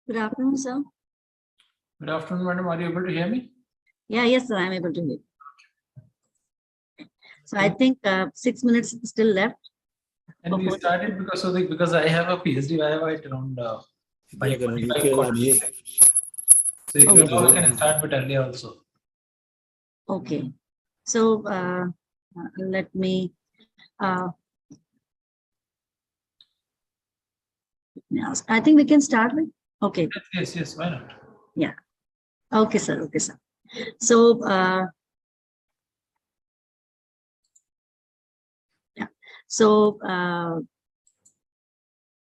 Good afternoon, sir. Good afternoon, madam. Are you able to hear me? Yeah, yes, sir. I'm able to hear. So I think 6 minutes still left. And we started because I have a PhD. I have it around 5:45. So if you allow, we can start a bit earlier also. Okay. So let me. I think we can start with. Okay. Yes. Why not? Yeah. Okay, sir. Okay, sir. So. Yeah. So.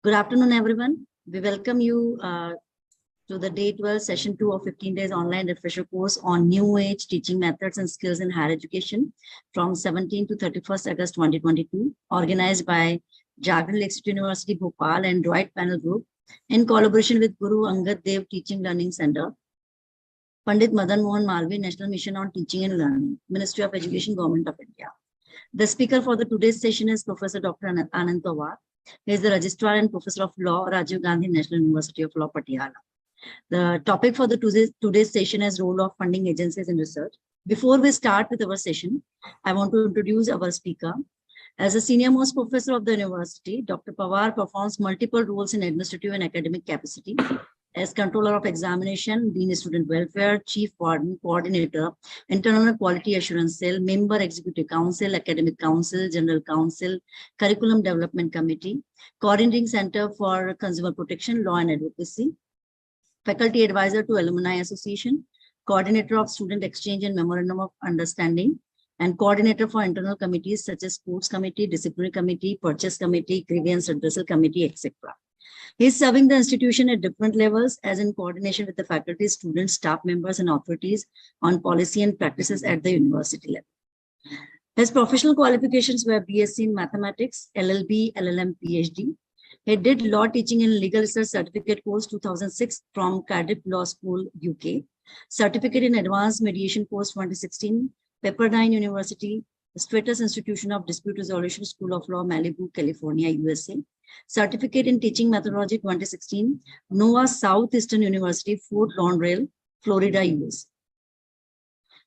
Good afternoon, everyone. We welcome you to the day 12, session 2 of 15 days online refresher course on new age teaching methods and skills in higher education from 17 to 31st August 2022, organized by Jagran Institute University Bhopal and Droid Panel Group in collaboration with Guru Angad Dev Teaching Learning Center, Pandit Madan Mohan Malvi National Mission on Teaching and Learning, Ministry of Education, Government of India. The speaker for the today's session is Professor Dr. Anand Pawar. He is the Registrar and Professor of Law, Rajiv Gandhi National University of Law, Patiala. The topic for the today's session is role of funding agencies in research. Before we start with our session, I want to introduce our speaker. As a senior most professor of the university, Dr. Pawar performs multiple roles in administrative and academic capacity. As controller of examination, Dean Student Welfare, Chief Warden, Coordinator, Internal Quality Assurance Cell, Member Executive Council, Academic Council, General Council, Curriculum Development Committee, Coordinating Center for Consumer Protection, Law and Advocacy, Faculty Advisor to Alumni Association, Coordinator of Student Exchange and Memorandum of Understanding, and Coordinator for internal committees such as Sports Committee, Disciplinary Committee, Purchase Committee, Grievance Redressal Committee, etc. He is serving the institution at different levels as in coordination with the faculty, students, staff members, and authorities on policy and practices at the university level. His professional qualifications were BSc in Mathematics, LLB, LLM, PhD. He did Law Teaching and Legal Research Certificate course 2006 from Cardiff Law School, UK. Certificate in Advanced Mediation course 2016, Pepperdine University, Stratus Institution of Dispute Resolution School of Law, Malibu, California, USA. Certificate in Teaching Methodology 2016, NOAA Southeastern University, Fort Lauderdale, Florida, US.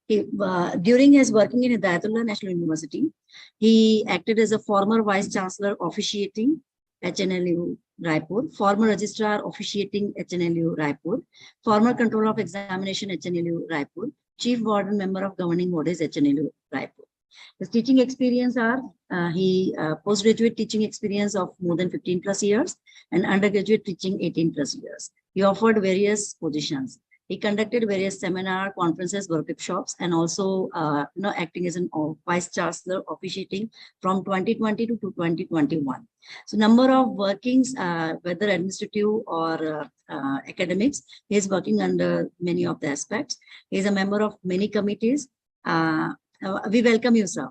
During his working in Hidayatullah National University, he acted as a former Vice Chancellor officiating HNLU Raipur, former Registrar officiating HNLU Raipur, former Controller of Examination HNLU Raipur, Chief Warden Member of Governing Bodies HNLU Raipur. His teaching experience are, postgraduate teaching experience of more than 15 plus years and undergraduate teaching 18 plus years. He offered various positions. He conducted various seminar, conferences, workshops, and also acting as an Vice Chancellor officiating from 2020 to 2021. So number of workings, whether administrative or academics, he is working under many of the aspects. He is a member of many committees. We welcome you, sir.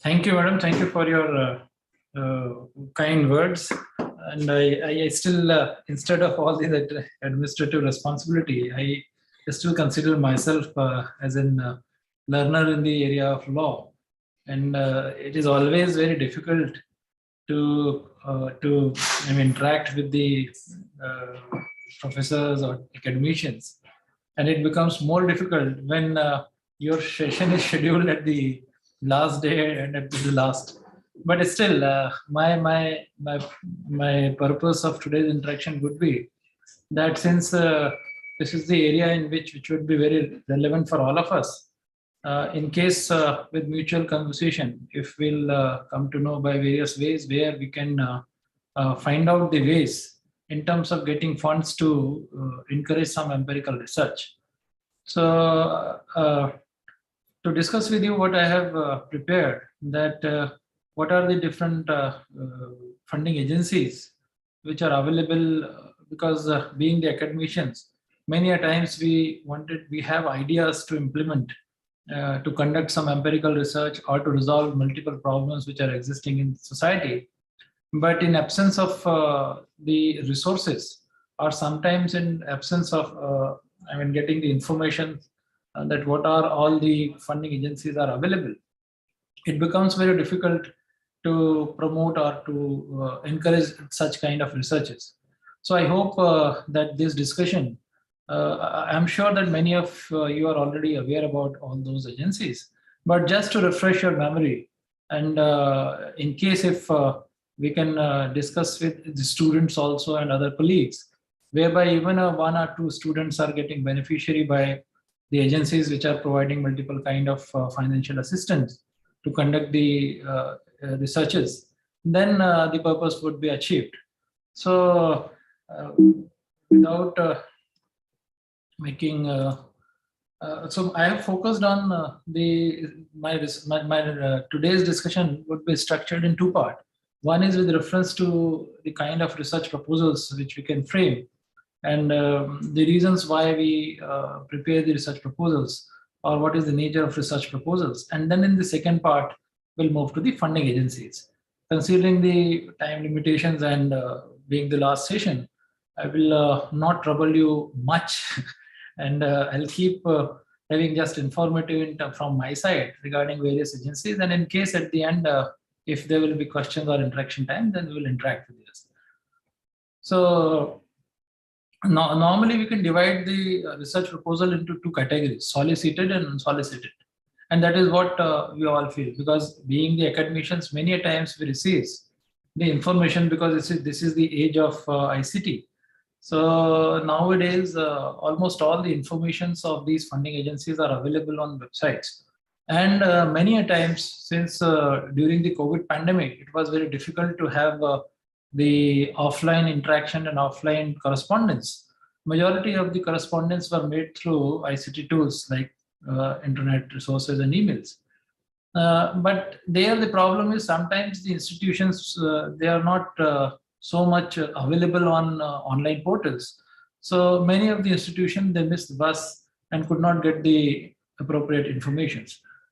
Thank you, madam. Thank you for your kind words. And I still, instead of all this administrative responsibility, I still consider myself as a learner in the area of law. And it is always very difficult to interact with the professors or academicians. And it becomes more difficult when your session is scheduled at the last day and at the last. But still, my purpose of today's interaction would be that since this is the area in which would be very relevant for all of us, in case with mutual conversation, if we'll come to know by various ways where we can find out the ways in terms of getting funds to encourage some empirical research. So to discuss with you what I have prepared, that what are the different funding agencies which are available, because being the academicians, many a times we have ideas to implement, to conduct some empirical research or to resolve multiple problems which are existing in society. But in absence of the resources, or sometimes in absence of getting the information that what are all the funding agencies are available, it becomes very difficult to promote or to encourage such kind of researches. So I hope that this discussion, I'm sure that many of you are already aware about all those agencies, but just to refresh your memory, and in case if we can discuss with the students also and other colleagues, whereby even one or two students are getting beneficiary by the agencies which are providing multiple kind of financial assistance to conduct the researches, then the purpose would be achieved. So without making so I have focused on today's discussion would be structured in two parts. One is with reference to the kind of research proposals which we can frame, and the reasons why we prepare the research proposals, or what is the nature of research proposals. And then in the second part, we'll move to the funding agencies. Considering the time limitations and being the last session, I will not trouble you much and I'll keep having just informative from my side regarding various agencies. And in case at the end, if there will be questions or interaction time, then we will interact with this. So normally we can divide the research proposal into two categories: solicited and unsolicited. And that is what we all feel, because being the academicians, many a times we receive the information, because this is the age of ICT. So nowadays, almost all the informations of these funding agencies are available on websites. And many a times, since during the COVID pandemic, it was very difficult to have the offline interaction and offline correspondence. Majority of the correspondence were made through ICT tools like internet resources and emails. But there the problem is sometimes the institutions, they are not so much available on online portals. So many of the institutions, they missed the bus and could not get the appropriate information.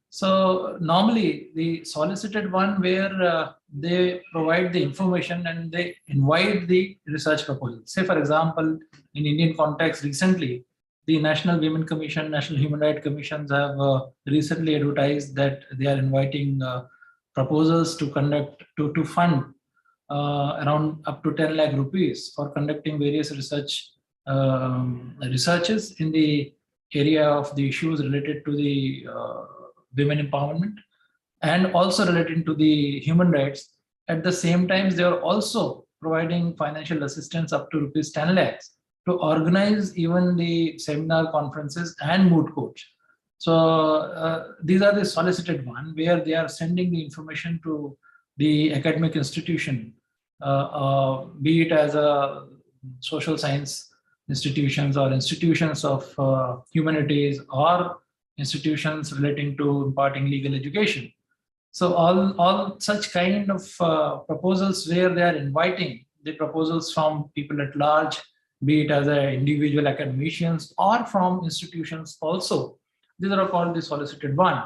So normally the solicited one, where they provide the information and they invite the research proposal. Say for example, in Indian context, recently, the National Women Commission, National Human Rights Commissions have recently advertised that they are inviting proposals to fund around up to 10 lakh rupees for conducting various researches in the area of the issues related to the women empowerment and also related to the human rights. At the same time, they are also providing financial assistance up to rupees 10 lakhs to organize even the seminar, conferences and moot courts. So these are the solicited one, where they are sending the information to the academic institution, be it as a social science institutions or institutions of humanities or institutions relating to imparting legal education. So all such kind of proposals where they are inviting the proposals from people at large, be it as a individual academicians or from institutions also. These are called the solicited one.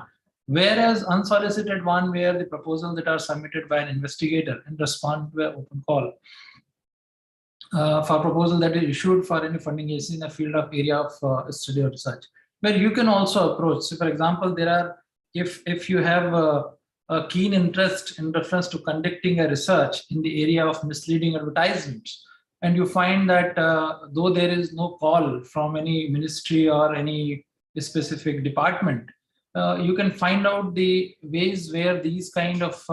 Whereas unsolicited one, where the proposals that are submitted by an investigator in response to an open call for proposal that is issued for any funding agency in the field of area of study or research, where you can also approach. So for example, there are, if you have a keen interest in reference to conducting a research in the area of misleading advertisements, and you find that though there is no call from any ministry or any specific department, you can find out the ways where these kind of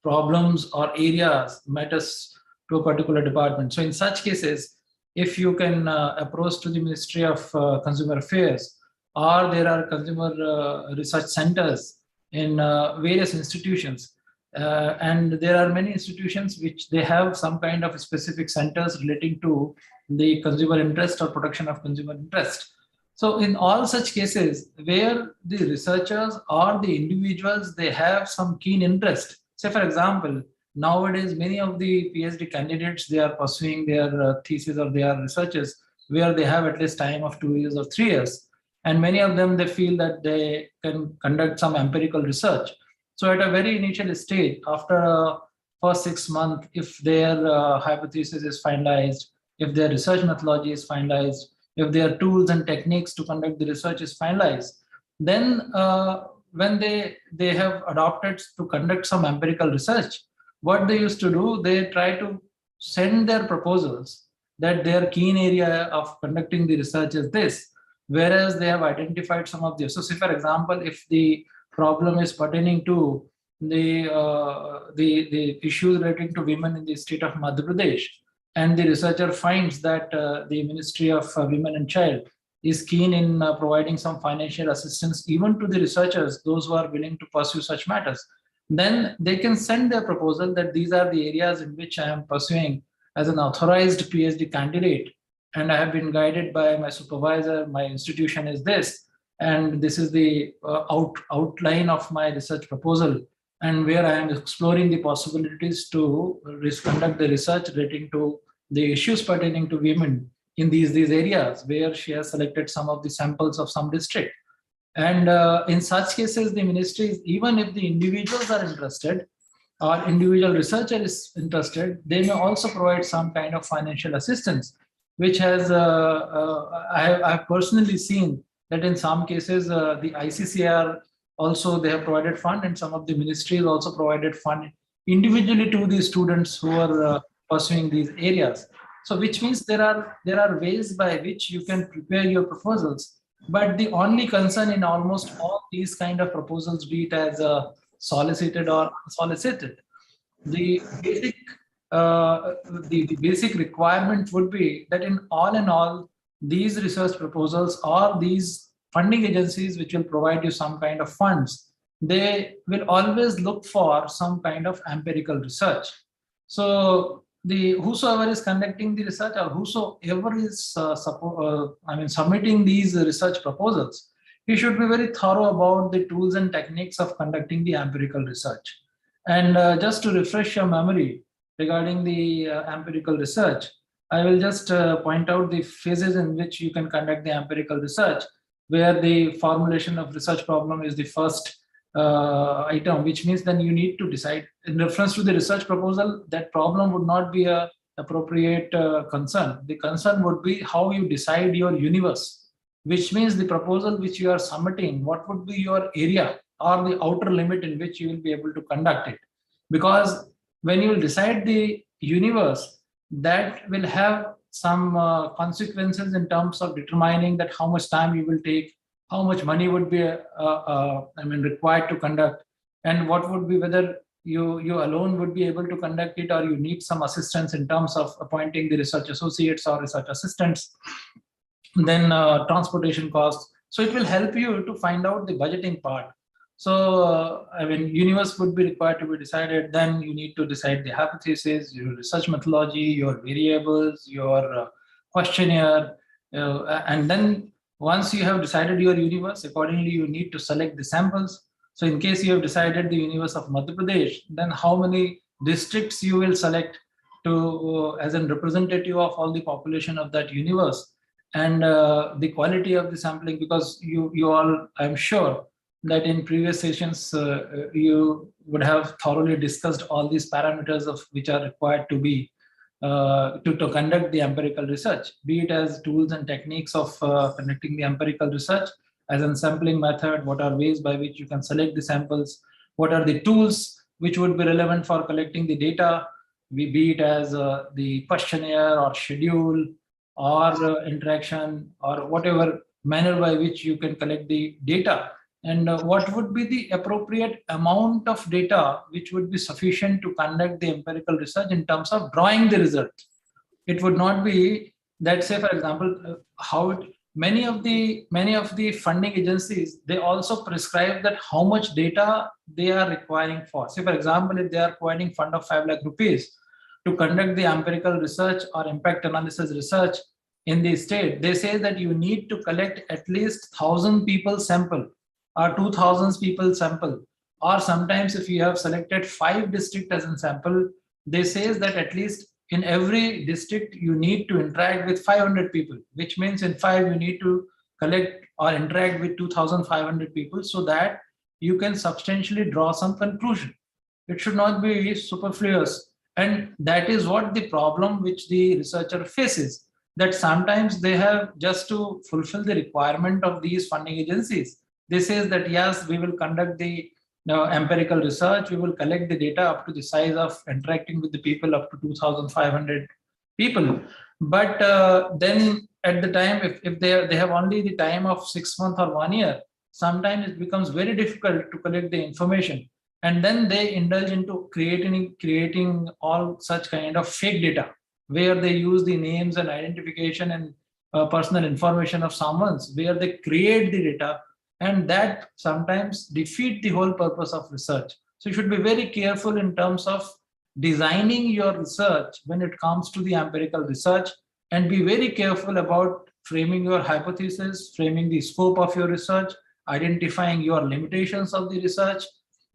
problems or areas matters to a particular department. So in such cases, if you can approach to the Ministry of Consumer Affairs, or there are consumer research centers in various institutions, and there are many institutions which they have some kind of specific centers relating to the consumer interest or protection of consumer interest. So in all such cases where the researchers or the individuals, they have some keen interest. Say for example, nowadays many of the PhD candidates, they are pursuing their thesis or their researches where they have at least time of 2 years or 3 years. And many of them, they feel that they can conduct some empirical research. So at a very initial stage, after first 6 months, if their hypothesis is finalized, if their research methodology is finalized, if their tools and techniques to conduct the research is finalized, then when they have adopted to conduct some empirical research, what they used to do, they try to send their proposals that their keen area of conducting the research is this, whereas they have identified some of the, so say for example, if the problem is pertaining to the issues relating to women in the state of Madhya Pradesh, and the researcher finds that the Ministry of Women and Child is keen in providing some financial assistance even to the researchers, those who are willing to pursue such matters, then they can send their proposal that these are the areas in which I am pursuing as an authorized PhD candidate, and I have been guided by my supervisor, my institution is this, and this is the outline of my research proposal, and where I am exploring the possibilities to conduct the research relating to the issues pertaining to women in these areas, where she has selected some of the samples of some district. And in such cases, the ministries, even if the individuals are interested or individual researcher is interested, they may also provide some kind of financial assistance, which has, I have personally seen that in some cases, the ICCR also, they have provided fund, and some of the ministries also provided fund individually to the students who are pursuing these areas. So which means there are ways by which you can prepare your proposals. But the only concern in almost all these kind of proposals, be it as solicited or unsolicited, the basic requirement would be that in all, these research proposals or these funding agencies which will provide you some kind of funds, they will always look for some kind of empirical research. So whosoever is conducting the research or whosoever is submitting these research proposals, he should be very thorough about the tools and techniques of conducting the empirical research. And just to refresh your memory regarding the empirical research, I will just point out the phases in which you can conduct the empirical research, where the formulation of research problem is the first item, which means then you need to decide in reference to the research proposal, that problem would not be a appropriate concern. The concern would be how you decide your universe, which means the proposal which you are submitting, what would be your area or the outer limit in which you will be able to conduct it. Because when you will decide the universe, that will have some consequences in terms of determining that how much time you will take, how much money would be required to conduct, and what would be whether you alone would be able to conduct it, or you need some assistance in terms of appointing the research associates or research assistants, then transportation costs. So it will help you to find out the budgeting part. So universe would be required to be decided. Then you need to decide the hypothesis, your research methodology, your variables, your questionnaire, and then once you have decided your universe, accordingly you need to select the samples. So in case you have decided the universe of Madhya Pradesh, then how many districts you will select to as a representative of all the population of that universe, and the quality of the sampling, because you all, I'm sure that in previous sessions you would have thoroughly discussed all these parameters of which are required to be to conduct the empirical research, be it as tools and techniques of conducting the empirical research, as a sampling method, what are ways by which you can select the samples, what are the tools which would be relevant for collecting the data, be it as the questionnaire or schedule or interaction or whatever manner by which you can collect the data. And what would be the appropriate amount of data which would be sufficient to conduct the empirical research in terms of drawing the result? It would not be that, say for example, many of the funding agencies, they also prescribe that how much data they are requiring for. Say for example, if they are providing fund of 5 lakh rupees to conduct the empirical research or impact analysis research in the state, they say that you need to collect at least 1,000 people sample or 2,000 people sample, or sometimes if you have selected 5 districts as a sample, they says that at least in every district you need to interact with 500 people, which means in 5 you need to collect or interact with 2,500 people, so that you can substantially draw some conclusion. It should not be superfluous. And that is what the problem which the researcher faces, that sometimes they have, just to fulfill the requirement of these funding agencies, they say that yes, we will conduct the empirical research, we will collect the data up to the size of interacting with the people up to 2,500 people. But then at the time, if they have only the time of 6 months or 1 year, sometimes it becomes very difficult to collect the information. And then they indulge into creating all such kind of fake data, where they use the names and identification and personal information of someone's, where they create the data, and that sometimes defeat the whole purpose of research. So you should be very careful in terms of designing your research when it comes to the empirical research, and be very careful about framing your hypothesis, framing the scope of your research, identifying your limitations of the research,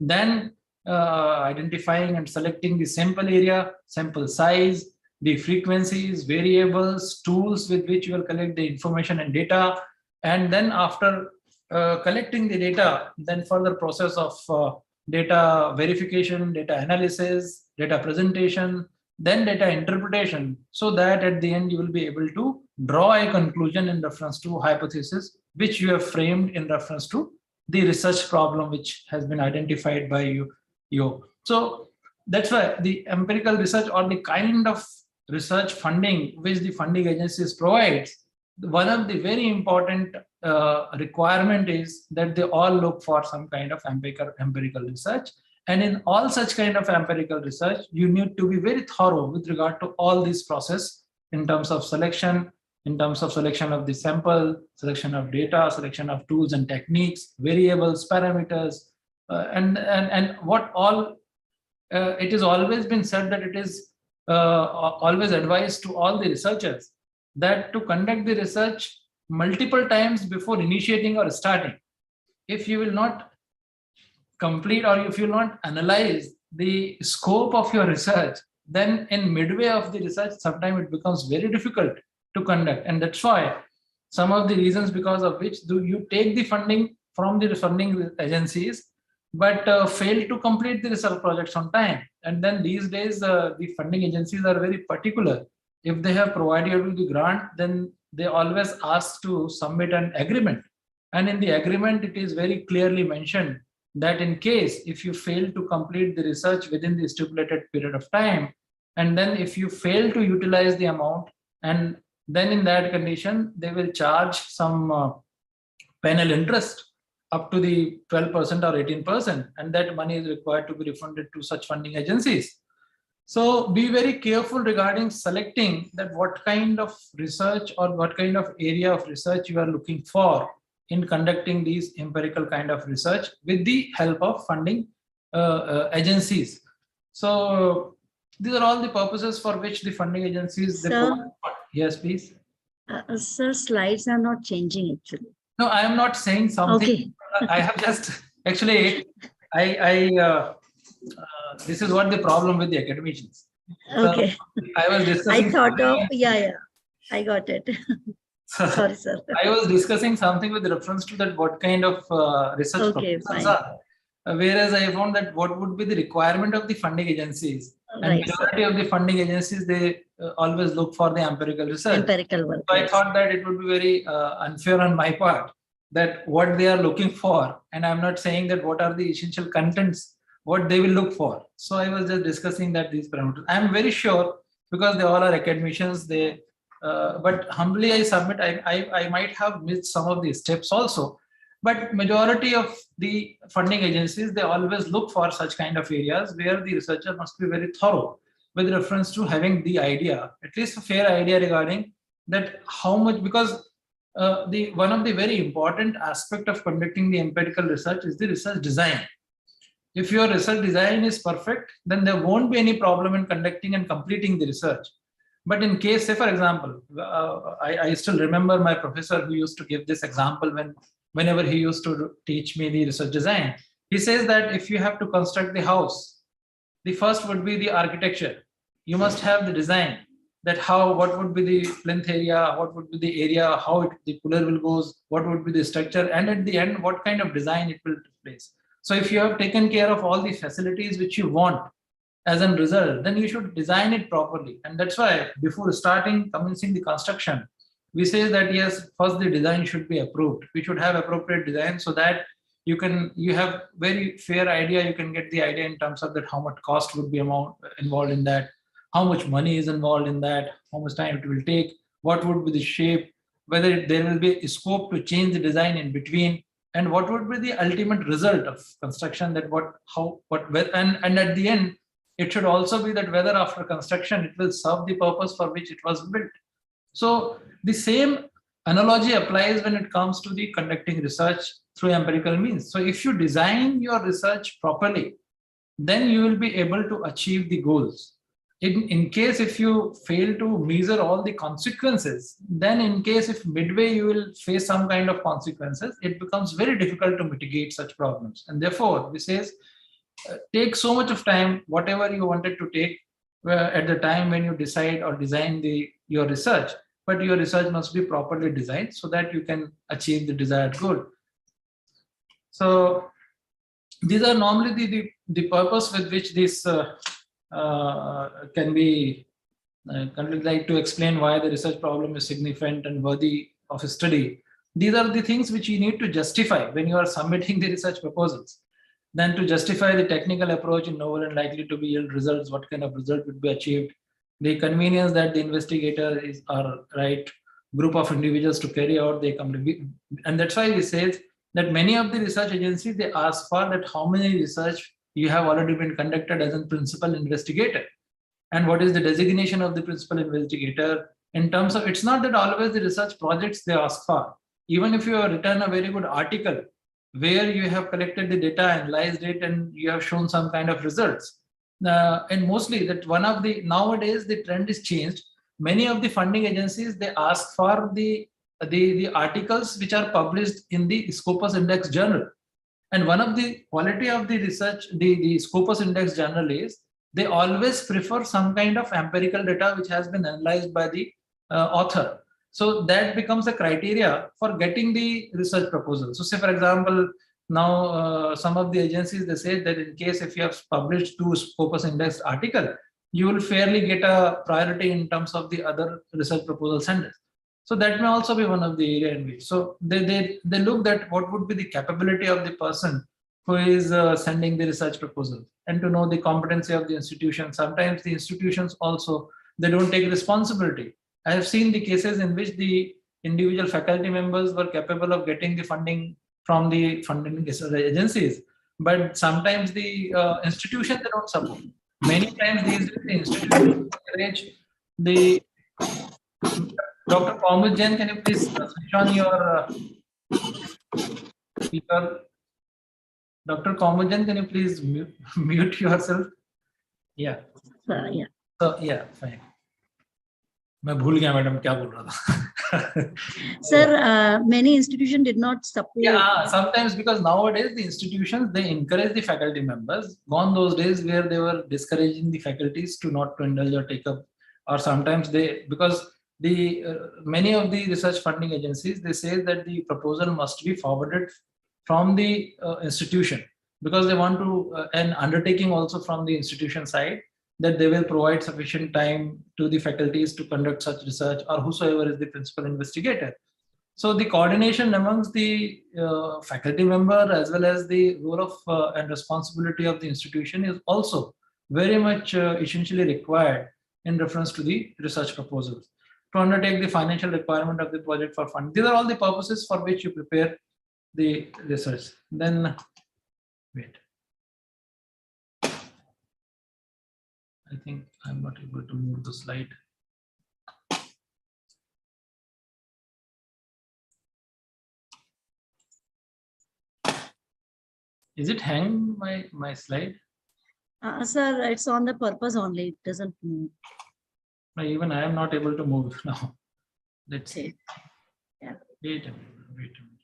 then identifying and selecting the sample area, sample size, the frequencies, variables, tools with which you will collect the information and data. And then after collecting the data, then further process of data verification, data analysis, data presentation, then data interpretation, so that at the end you will be able to draw a conclusion in reference to hypothesis which you have framed in reference to the research problem which has been identified by you. So that's why the empirical research, or the kind of research funding which the funding agencies provides, one of the very important requirement is that they all look for some kind of empirical research. And in all such kind of empirical research, you need to be very thorough with regard to all these process in terms of selection, in terms of selection of the sample, selection of data, selection of tools and techniques, variables, parameters, and what all. It has always been said that it is always advised to all the researchers that to conduct the research multiple times before initiating or starting. If you will not complete, or if you will not analyze the scope of your research, then in midway of the research, sometimes it becomes very difficult to conduct. And that's why some of the reasons because of which do you take the funding from the funding agencies, but fail to complete the research projects on time. And then these days, the funding agencies are very particular. If they have provided you the grant, then they always ask to submit an agreement. And in the agreement, it is very clearly mentioned that in case if you fail to complete the research within the stipulated period of time, and then if you fail to utilize the amount, and then in that condition, they will charge some penal interest up to the 12% or 18%, and that money is required to be refunded to such funding agencies. So be very careful regarding selecting that what kind of research or what kind of area of research you are looking for in conducting these empirical kind of research with the help of funding agencies. So these are all the purposes for which the funding agencies. Yes, please. Sir, slides are not changing actually. No, I am not saying something. Okay. I have just actually, this is what the problem with the academicians. Okay. I was discussing. I thought of, yeah, I got it. Sorry, sir. I was discussing something with reference to that what kind of research proposals are. Whereas I found that what would be the requirement of the funding agencies. And majority of the funding agencies, they always look for the empirical research. Empirical work. So I thought that it would be very unfair on my part that what they are looking for, and I'm not saying that what are the essential contents, what they will look for. So I was just discussing that these parameters. I'm very sure because they all are academicians. But humbly I submit, I might have missed some of these steps also. But majority of the funding agencies, they always look for such kind of areas where the researcher must be very thorough with reference to having the idea, at least a fair idea regarding that how much, because the one of the very important aspect of conducting the empirical research is the research design. If your research design is perfect, then there won't be any problem in conducting and completing the research. But in case, say for example, I still remember my professor who used to give this example whenever he used to teach me the research design. He says that if you have to construct the house, the first would be the architecture. You must have the design, that what would be the plinth area, what would be the area, how the cooler will goes, what would be the structure, and at the end, what kind of design it will take place. So if you have taken care of all the facilities which you want as a result, then you should design it properly. And that's why before commencing the construction, we say that yes, first the design should be approved. We should have appropriate design so that you have very fair idea. You can get the idea in terms of that how much cost would be involved in that, how much money is involved in that, how much time it will take, what would be the shape, whether there will be a scope to change the design in between, and what would be the ultimate result of construction, that and at the end, it should also be that whether after construction it will serve the purpose for which it was built. So the same analogy applies when it comes to the conducting research through empirical means. So if you design your research properly, then you will be able to achieve the goals. In case if you fail to measure all the consequences, then in case if midway you will face some kind of consequences, it becomes very difficult to mitigate such problems. And therefore, this says, take so much of time, whatever you wanted to take at the time when you decide or design your research, but your research must be properly designed so that you can achieve the desired goal. So these are normally the purpose with which this can be like to explain why the research problem is significant and worthy of a study. These are the things which you need to justify when you are submitting the research proposals. Then to justify the technical approach in novel and likely to be yield results, what kind of result would be achieved, the convenience that the investigator is or right group of individuals to carry out, they come to be, and that's why we say that many of the research agencies, they ask for that how many research you have already been conducted as a principal investigator, and what is the designation of the principal investigator. In terms of, it's not that always the research projects they ask for. Even if you have written a very good article where you have collected the data, analyzed it, and you have shown some kind of results, and mostly that one of the nowadays the trend is changed. Many of the funding agencies, they ask for the articles which are published in the Scopus Index journal. And one of the quality of the research, the Scopus Index journal is they always prefer some kind of empirical data which has been analyzed by the author. So that becomes a criteria for getting the research proposal. So say for example, now some of the agencies, they say that in case if you have published 2 Scopus Index article, you will fairly get a priority in terms of the other research proposal senders. So that may also be one of the area in which, so they look at what would be the capability of the person who is sending the research proposal, and to know the competency of the institution. Sometimes the institutions also, they don't take responsibility. I have seen the cases in which the individual faculty members were capable of getting the funding from the funding agencies, but sometimes the institution, they don't support. Many times these the institutions encourage the Dr. Pramod Jain, can you please switch on your speaker? Dr. Pramod Jain, can you please mute yourself? Yeah. Yeah. So yeah, fine. मैं भूल गया madam क्या बोल रहा था. Sir, many institutions did not support. Yeah, sometimes because nowadays the institutions, they encourage the faculty members. Gone those days where they were discouraging the faculties to not to indulge or take up, or sometimes they, because the many of the research funding agencies, they say that the proposal must be forwarded from the institution, because they want to an undertaking also from the institution side, that they will provide sufficient time to the faculties to conduct such research, or whosoever is the principal investigator. So the coordination amongst the faculty member as well as the role of and responsibility of the institution is also very much essentially required in reference to the research proposals. To undertake the financial requirement of the project for funding. These are all the purposes for which you prepare the research. Then wait. I think I'm not able to move the slide. Is it hang my slide? Sir, it's on the purpose only. It doesn't move. No, even I am not able to move now. Let's see. Okay. Yeah. Wait a minute. Wait a minute.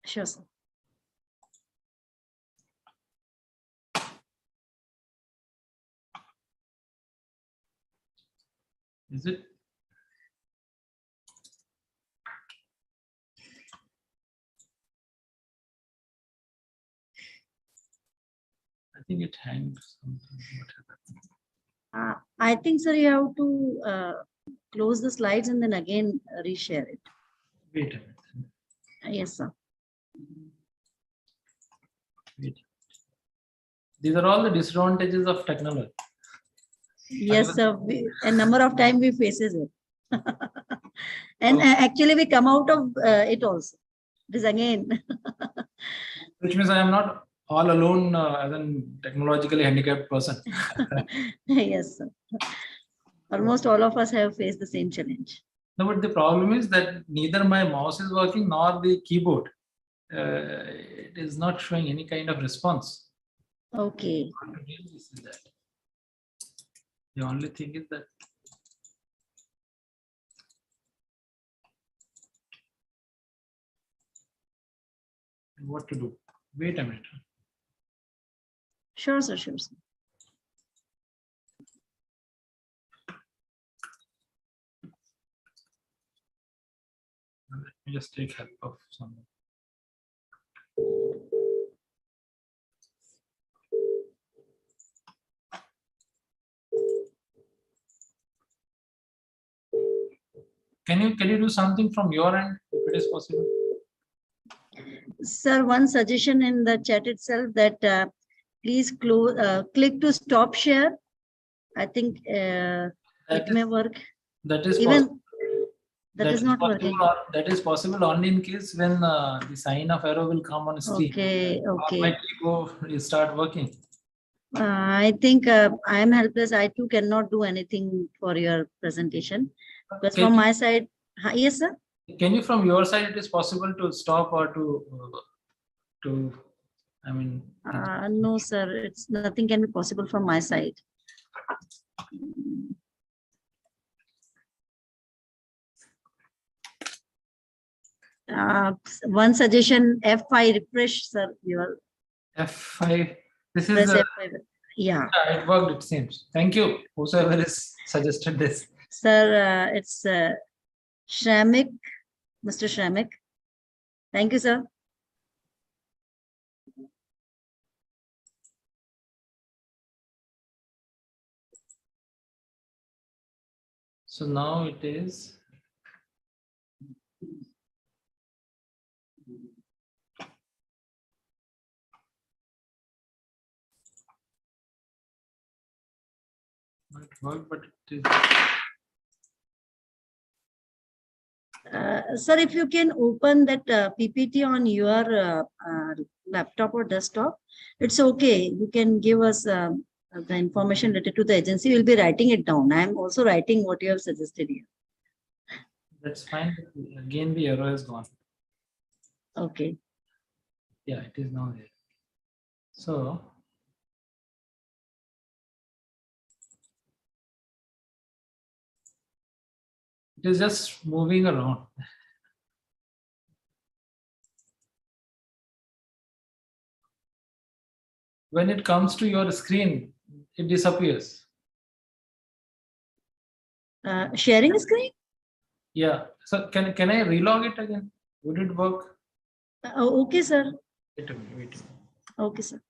Sure, sir. Is it? I think it hangs something. What happened? I think, sir, you have to close the slides and then again reshare it. Wait a minute. Yes, sir. Wait. These are all the disadvantages of technology. Yes, sir. A number of time we faces it. And actually we come out of it also. This again. Which means I am not all alone as a technologically handicapped person. Yes, sir. Almost all of us have faced the same challenge. No, but the problem is that neither my mouse is working nor the keyboard. It is not showing any kind of response. Okay. What to deal with is that. The only thing is that what to do. Wait a minute. Sure, sir. Sure, sir. Let me just take help of someone. Can you do something from your end if it is possible? Sir, one suggestion in the chat itself that please click to stop share. I think it may work. That is Even possible. that is not possible. working. That is possible only in case when the sign of arrow will come on screen. Okay, okay. Will start working. I think I am helpless. I too cannot do anything for your presentation. But from my side, yes, sir. Can you from your side it is possible to stop or to I mean No, sir. It's nothing can be possible from my side. One suggestion: F5 refresh, sir. Your F5. This is press F5. Yeah. it worked. It seems. Thank you. Whosoever is suggested this. Sir, it's Shramik, Mr. Shramik. Thank you, sir. So now it is. Might work, but it is. Sir, if you can open that PPT on your laptop or desktop, it's okay. You can give us the information related to the agency. We'll be writing it down. I'm also writing what you have suggested here. That's fine. Again, the error is gone. Okay. Yeah, it is now there. So it is just moving around. When it comes to your screen, it disappears. Sharing screen? Yeah. So can I relog it again? Would it work? Okay, sir. Wait a minute. Wait a minute. Okay, sir.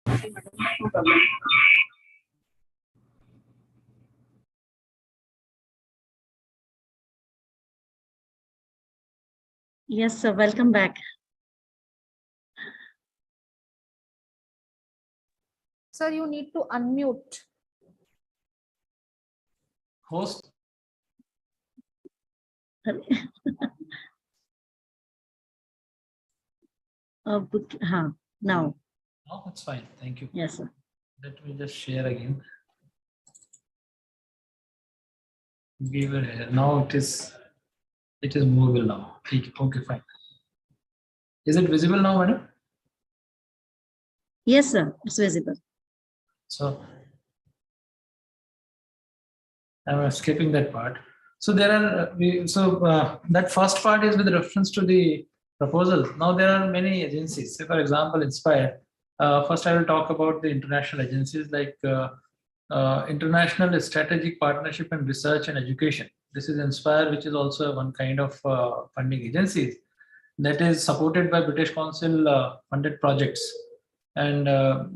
No problem. Yes, sir. Welcome back. Sir, you need to unmute. Host. Now. No, that's fine. Thank you. Yes, sir. Let me just share again. Give it here. Now it is movable now. Okay, fine. Is it visible now, madam? Yes, sir. It's visible. So I'm skipping that part. So there are that first part is with reference to the proposal. Now there are many agencies. Say for example, Inspire. First, I will talk about the international agencies like International Strategic Partnership and Research and Education. This is Inspire, which is also one kind of funding agencies that is supported by British Council funded projects. And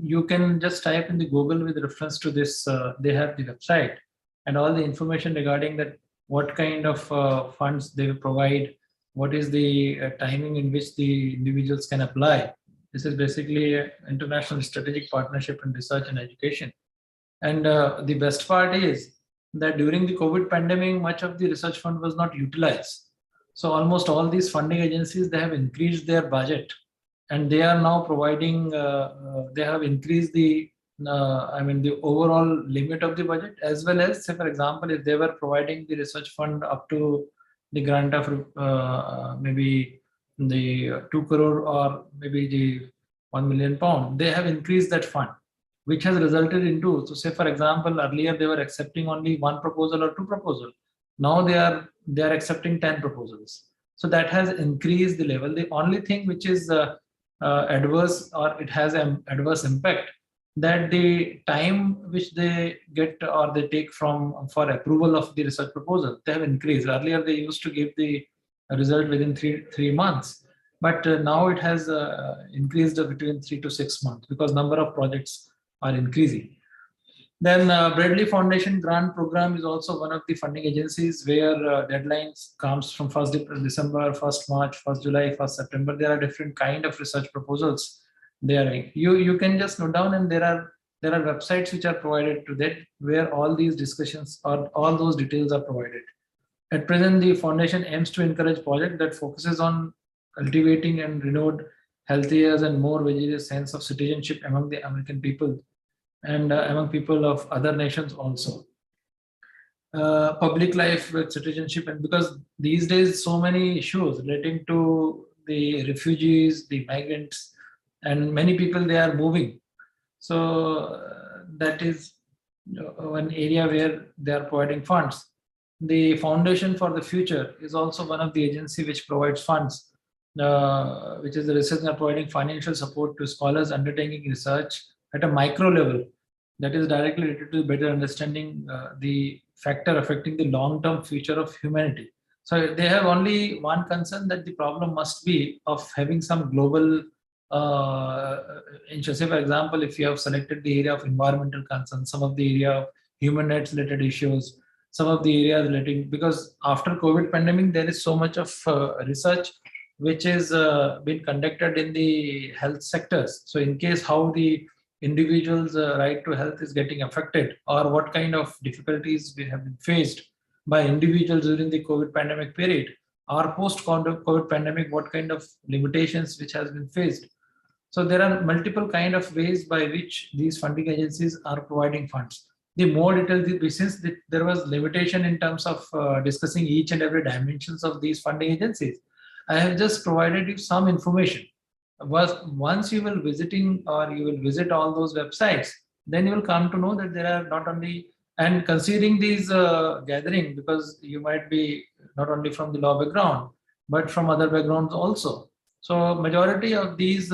you can just type in the Google with reference to this. They have the website and all the information regarding that, what kind of funds they will provide, what is the timing in which the individuals can apply. This is basically International Strategic Partnership and Research and Education. And the best part is that during the COVID pandemic, much of the research fund was not utilized. So almost all these funding agencies, they have increased their budget, and they are now providing, they have increased the the overall limit of the budget, as well as, say for example, if they were providing the research fund up to the grant of maybe the 2 crore or maybe the 1 million pound, they have increased that fund, which has resulted into, so say for example, earlier they were accepting only one proposal or two proposals. Now they are accepting 10 proposals. So that has increased the level. The only thing which is adverse, or it has an adverse impact, that the time which they get or they take for approval of the research proposal, they have increased. Earlier they used to give the result within three months, but now it has increased between 3 to 6 months because number of projects are increasing. Then Bradley Foundation Grant Program is also one of the funding agencies where deadlines comes from 1st December, 1st March, 1st July, 1st September. There are different kind of research proposals there. You can just note down, and there are websites which are provided to that where all these discussions or all those details are provided. At present, the foundation aims to encourage project that focuses on cultivating and renewed healthier and more vigorous sense of citizenship among the American people and among people of other nations also. Public life with citizenship, and because these days so many issues relating to the refugees, the migrants, and many people, they are moving. So that is one area where they are providing funds. The Foundation for the Future is also one of the agency which provides funds, which is the research and providing financial support to scholars undertaking research at a micro level that is directly related to better understanding the factor affecting the long-term future of humanity. So they have only one concern, that the problem must be of having some global interest. Say for example, if you have selected the area of environmental concerns, some of the area of human rights related issues, some of the areas relating, because after COVID pandemic, there is so much of research which is been conducted in the health sectors. So in case how the individuals' right to health is getting affected, or what kind of difficulties we have been faced by individuals during the COVID pandemic period, or post-COVID pandemic, what kind of limitations which has been faced. So there are multiple kind of ways by which these funding agencies are providing funds. The more detailed, since there was limitation in terms of discussing each and every dimensions of these funding agencies, I have just provided you some information. Once you will visiting or you will visit all those websites, then you will come to know that there are not only, and considering these gathering, because you might be not only from the law background, but from other backgrounds also. So majority of these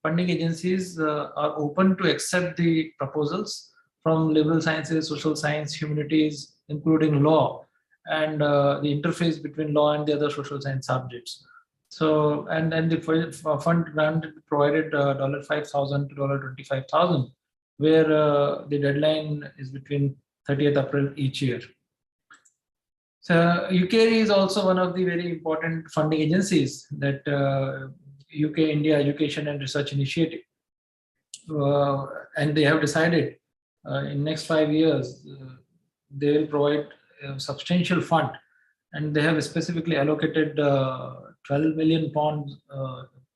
funding agencies are open to accept the proposals from liberal sciences, social science, humanities, including law, and the interface between law and the other social science subjects. So, and the fund grant provided $5,000 to $25,000, where the deadline is between 30th April each year. So UKARE is also one of the very important funding agencies that UK India Education and Research Initiative. And they have decided in next 5 years, they will provide a substantial fund, and they have specifically allocated 12 million pounds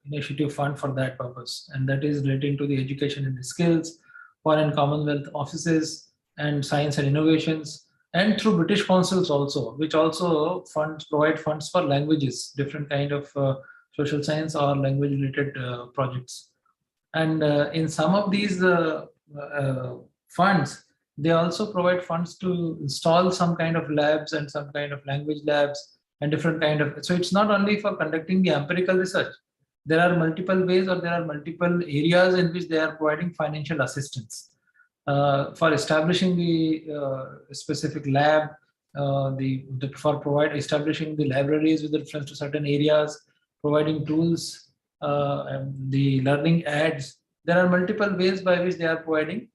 initiative fund for that purpose. And that is relating to the education and the skills, foreign Commonwealth offices and science and innovations, and through British councils also, which also provide funds for languages, different kind of social science or language related projects. And in some of these funds, they also provide funds to install some kind of labs and some kind of language labs and different kind of, so it's not only for conducting the empirical research. There are multiple ways, or there are multiple areas in which they are providing financial assistance for establishing the specific lab, for establishing the libraries with reference to certain areas, providing tools, and the learning aids. There are multiple ways by which they are providing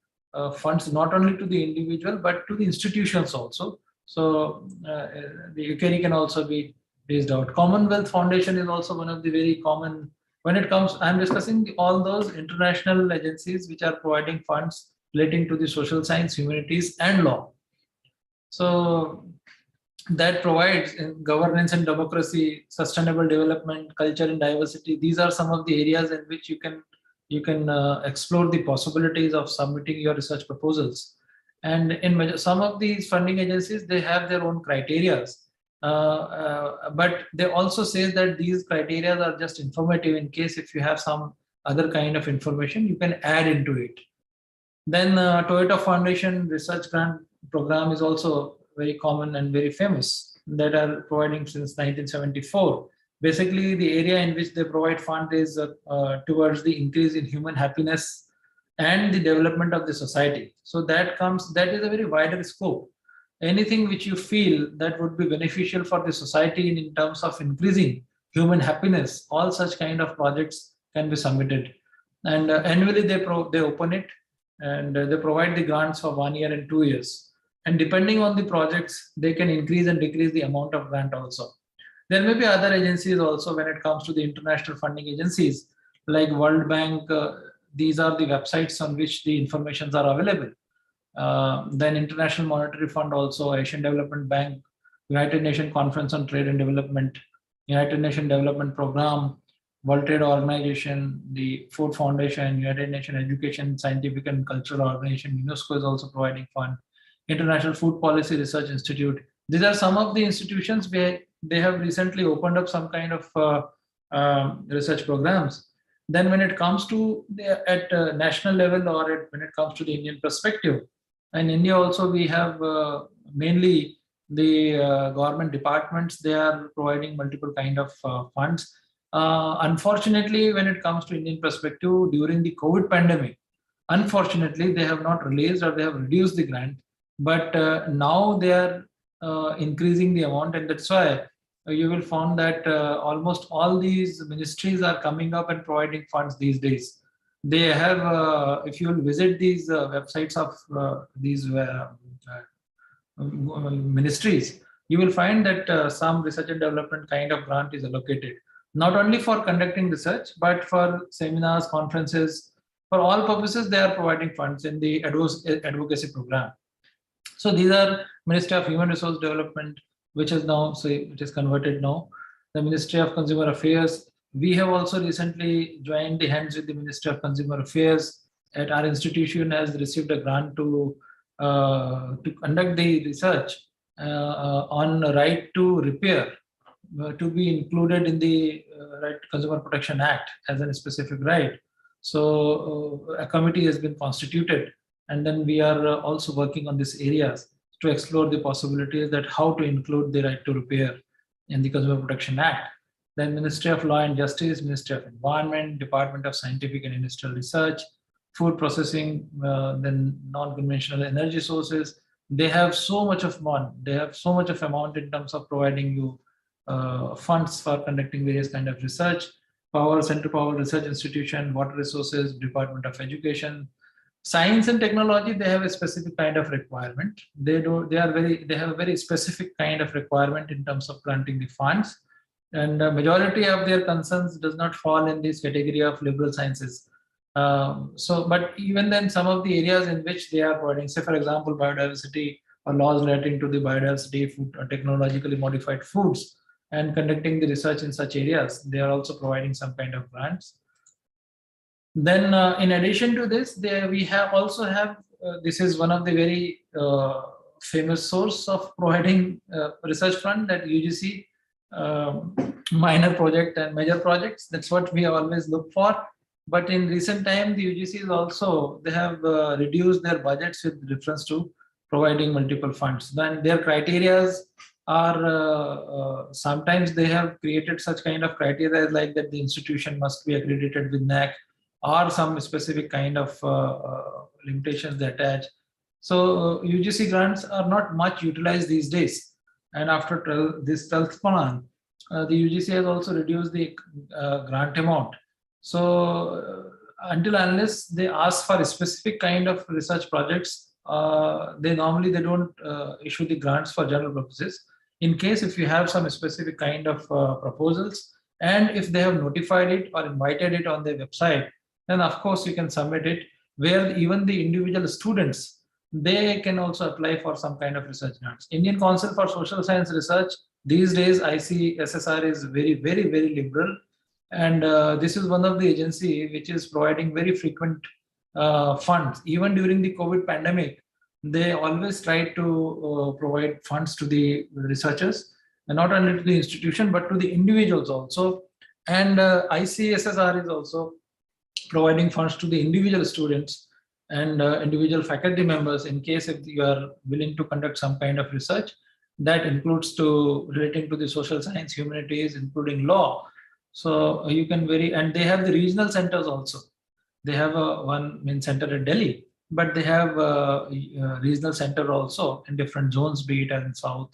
funds not only to the individual but to the institutions also. So the UKARE can also be based out. Commonwealth Foundation is also one of the very common. When it comes, I'm discussing all those international agencies which are providing funds relating to the social science, humanities, and law. So that provides in governance and democracy, sustainable development, culture and diversity. These are some of the areas in which you can explore the possibilities of submitting your research proposals. And in some of these funding agencies, they have their own criteria, but they also say that these criteria are just informative. In case if you have some other kind of information, you can add into it. Then Toyota Foundation Research Grant Program is also very common and very famous, that are providing since 1974. Basically, the area in which they provide fund is towards the increase in human happiness and the development of the society. So that is a very wider scope. Anything which you feel that would be beneficial for the society in terms of increasing human happiness, all such kind of projects can be submitted. And annually they open it, and they provide the grants for 1 year and 2 years. And depending on the projects, they can increase and decrease the amount of grant also. There may be other agencies also when it comes to the international funding agencies, like World Bank. These are the websites on which the informations are available. Then International Monetary Fund also, Asian Development Bank, United Nations Conference on Trade and Development, United Nations Development Program, World Trade Organization, the Food Foundation, United Nations Education, Scientific and Cultural Organization, UNESCO is also providing fund, International Food Policy Research Institute. These are some of the institutions where they have recently opened up some kind of research programs. Then when it comes to at national level, or when it comes to the Indian perspective, in India also we have mainly the government departments, they are providing multiple kind of funds. Unfortunately, when it comes to Indian perspective, during the COVID pandemic, unfortunately, they have not released or they have reduced the grant, but now they are increasing the amount, and that's why you will find that almost all these ministries are coming up and providing funds these days. They have, if you will visit these websites of these ministries, you will find that some research and development kind of grant is allocated, not only for conducting research, but for seminars, conferences, for all purposes, they are providing funds in the advocacy program. So these are Ministry of Human Resource Development, which is now, so it is converted now. The Ministry of Consumer Affairs. We have also recently joined the hands with the Ministry of Consumer Affairs. At our institution has received a grant to conduct the research on right to repair, to be included in the Right Consumer Protection Act as a specific right. So a committee has been constituted, and then we are also working on these areas to explore the possibilities that how to include the right to repair in the Consumer Protection Act. Then Ministry of Law and Justice, Ministry of Environment, Department of Scientific and Industrial Research, Food Processing, then non-conventional energy sources. They have so much of amount. They have so much of amount in terms of providing you funds for conducting various kind of research. Power, Central Power Research Institution, Water Resources, Department of Education. Science and technology, they have a specific kind of requirement. They have a very specific kind of requirement in terms of granting the funds. And the majority of their concerns does not fall in this category of liberal sciences. But even then, some of the areas in which they are providing, say for example, biodiversity or laws relating to the biodiversity, food, or technologically modified foods, and conducting the research in such areas, they are also providing some kind of grants. Then, in addition to this, we also have this is one of the very famous source of providing research fund, that UGC minor project and major projects. That's what we always look for. But in recent time, the UGCs also, they have reduced their budgets with reference to providing multiple funds. Then their criterias are sometimes they have created such kind of criteria like that the institution must be accredited with NAAC, or some specific kind of limitations they attach. So UGC grants are not much utilized these days. And after this 12th plan, the UGC has also reduced the grant amount. So until unless they ask for a specific kind of research projects, they don't issue the grants for general purposes. In case if you have some specific kind of proposals, and if they have notified it or invited it on their website, then of course you can submit it, where even the individual students, they can also apply for some kind of research grants. Indian Council for Social Science Research, these days ICSSR is very, very, very liberal. And this is one of the agency which is providing very frequent funds. Even during the COVID pandemic, they always try to provide funds to the researchers, and not only to the institution, but to the individuals also. And ICSSR is also providing funds to the individual students and individual faculty members in case if you are willing to conduct some kind of research that includes to relating to the social science, humanities, including law. So you can and they have the regional centers also. They have one main center in Delhi, but they have a regional center also in different zones, be it in south,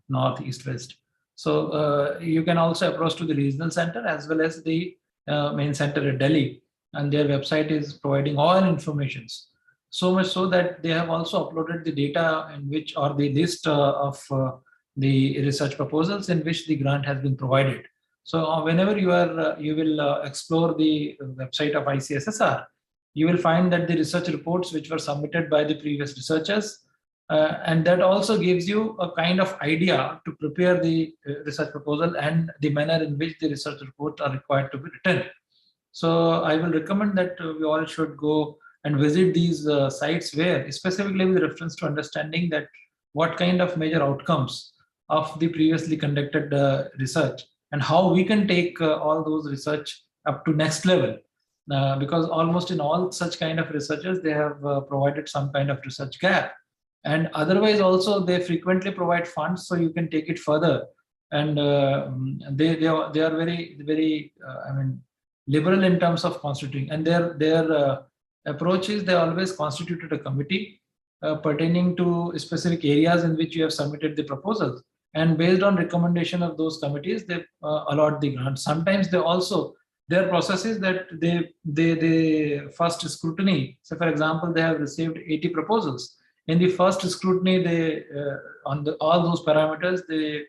north, east, west. So you can also approach to the regional center as well as the main center in Delhi. And their website is providing all informations. So much so that they have also uploaded the data in which, or the list of the research proposals in which the grant has been provided. So whenever you will explore the website of ICSSR, you will find that the research reports which were submitted by the previous researchers, and that also gives you a kind of idea to prepare the research proposal and the manner in which the research reports are required to be written. So I will recommend that we all should go and visit these sites, where specifically with reference to understanding that what kind of major outcomes of the previously conducted research, and how we can take all those research up to next level. Because almost in all such kind of researchers, they have provided some kind of research gap. And otherwise also they frequently provide funds so you can take it further. And they are very, very, liberal in terms of constituting. And their approach is they always constituted a committee pertaining to specific areas in which you have submitted the proposals. And based on recommendation of those committees, they allot the grant. Sometimes they also, their process is that they first scrutiny. So for example, they have received 80 proposals. In the first scrutiny, they on all those parameters, they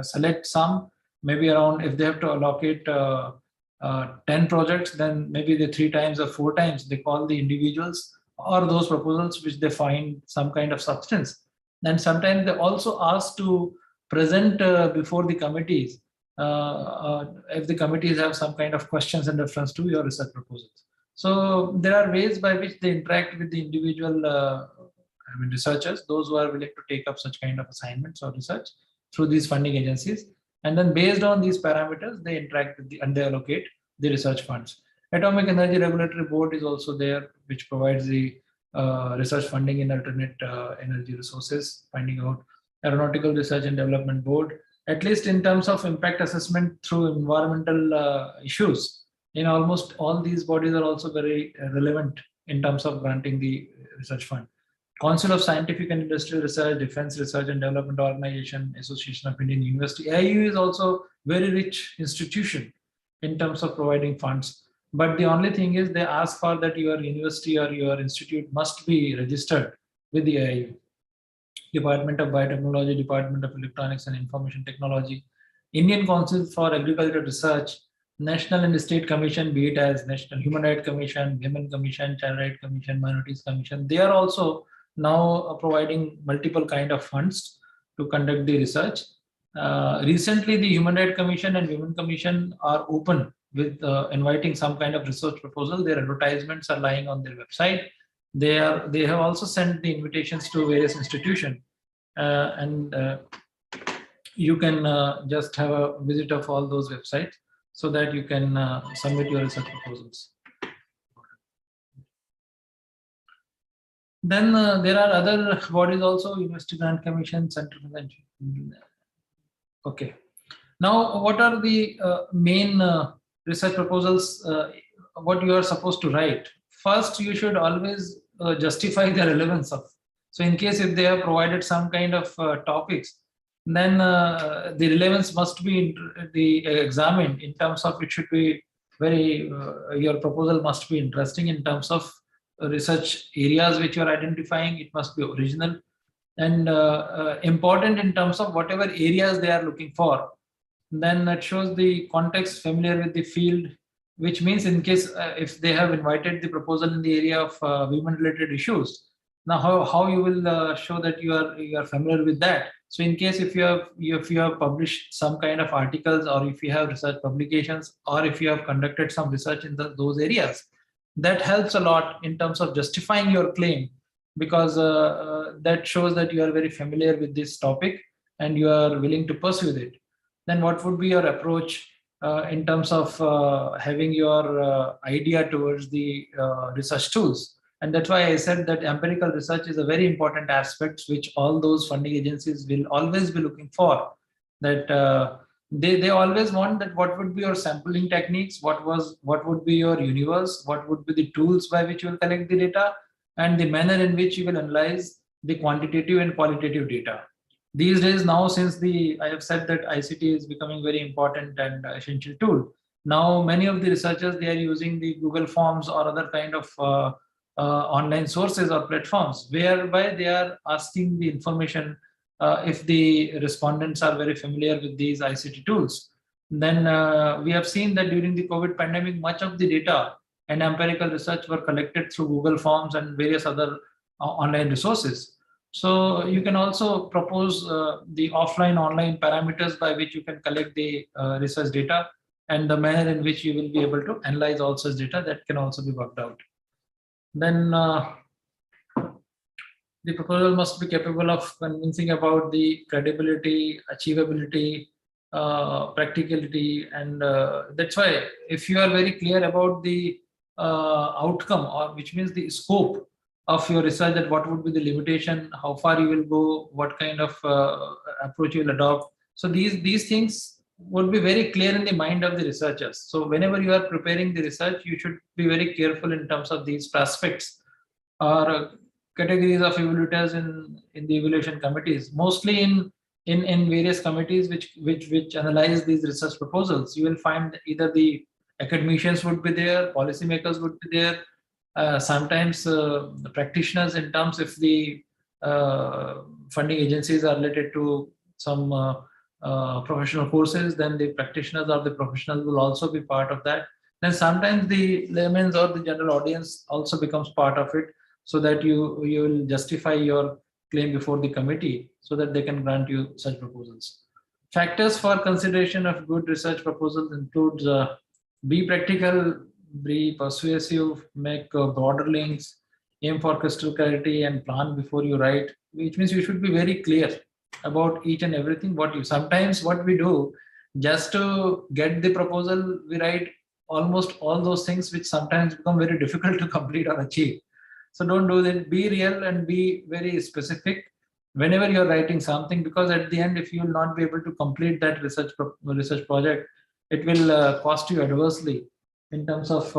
select some, maybe around, if they have to allocate 10 projects, then maybe the 3 times or 4 times they call the individuals or those proposals which they find some kind of substance. And sometimes they also ask to present before the committees if the committees have some kind of questions in reference to your research proposals. So there are ways by which they interact with the individual researchers, those who are willing to take up such kind of assignments or research through these funding agencies. And then based on these parameters, they interact with and they allocate the research funds. Atomic Energy Regulatory Board is also there, which provides the research funding in alternate energy resources, finding out. Aeronautical Research and Development Board, at least in terms of impact assessment through environmental issues, in almost all these bodies are also very relevant in terms of granting the research fund. Council of Scientific and Industrial Research, Defense Research and Development Organization, Association of Indian University. AIU is also very rich institution in terms of providing funds. But the only thing is they ask for that your university or your institute must be registered with the AIU. Department of Biotechnology, Department of Electronics and Information Technology, Indian Council for Agricultural Research, National and State Commission, be it as National Human Rights Commission, Women Commission, Child Rights Commission, Minorities Commission, they are also now providing multiple kind of funds to conduct the research. Recently, the Human Rights Commission and Women Commission are open with inviting some kind of research proposal. Their advertisements are lying on their website. They have also sent the invitations to various institutions, and you can just have a visit of all those websites so that you can submit your research proposals. Then there are other bodies also, University Grant Commission, Center for the. Okay. Now, what are the main research proposals? What you are supposed to write? First, you should always justify the relevance of. So, in case if they have provided some kind of topics, then the relevance must be examined in terms of it should be very. Your proposal must be interesting in terms of research areas which you are identifying. It must be original and important in terms of whatever areas they are looking for. Then it shows the context, familiar with the field, which means in case if they have invited the proposal in the area of women related issues, now how you will show that you are familiar with that. So in case if you have published some kind of articles, or if you have research publications, or if you have conducted some research in those areas, that helps a lot in terms of justifying your claim, because that shows that you are very familiar with this topic and you are willing to pursue it. Then what would be your approach in terms of having your idea towards the research tools? And that's why I said that empirical research is a very important aspect which all those funding agencies will always be looking for. That they always want that what would be your sampling techniques, what would be your universe, what would be the tools by which you will collect the data, and the manner in which you will analyze the quantitative and qualitative data. These days now, since I have said that ICT is becoming very important and essential tool, now many of the researchers, they are using the Google Forms or other kind of online sources or platforms, whereby they are asking the information if the respondents are very familiar with these ICT tools. Then we have seen that during the COVID pandemic, much of the data and empirical research were collected through Google Forms and various other online resources. So you can also propose the offline-online parameters by which you can collect the research data, and the manner in which you will be able to analyze all such data that can also be worked out. Then the proposal must be capable of convincing about the credibility, achievability, practicality, and that's why if you are very clear about the outcome, or which means the scope of your research, that what would be the limitation, how far you will go, what kind of approach you will adopt. So these things would be very clear in the mind of the researchers. So whenever you are preparing the research, you should be very careful in terms of these aspects or categories of evaluators in the evaluation committees. Mostly in various committees which analyze these research proposals, you will find that either the academicians would be there, policymakers would be there, sometimes the practitioners, in terms if the funding agencies are related to some professional courses, then the practitioners or the professionals will also be part of that. Then sometimes the laymen or the general audience also becomes part of it, so that you will justify your claim before the committee, so that they can grant you such proposals. Factors for consideration of good research proposals includes be practical, be persuasive, make broader links, aim for crystal clarity, and plan before you write, which means you should be very clear about each and everything. Sometimes what we do, just to get the proposal, we write almost all those things which sometimes become very difficult to complete or achieve. So don't do that. Be real and be very specific whenever you're writing something, because at the end, if you will not be able to complete that research project, it will cost you adversely in terms of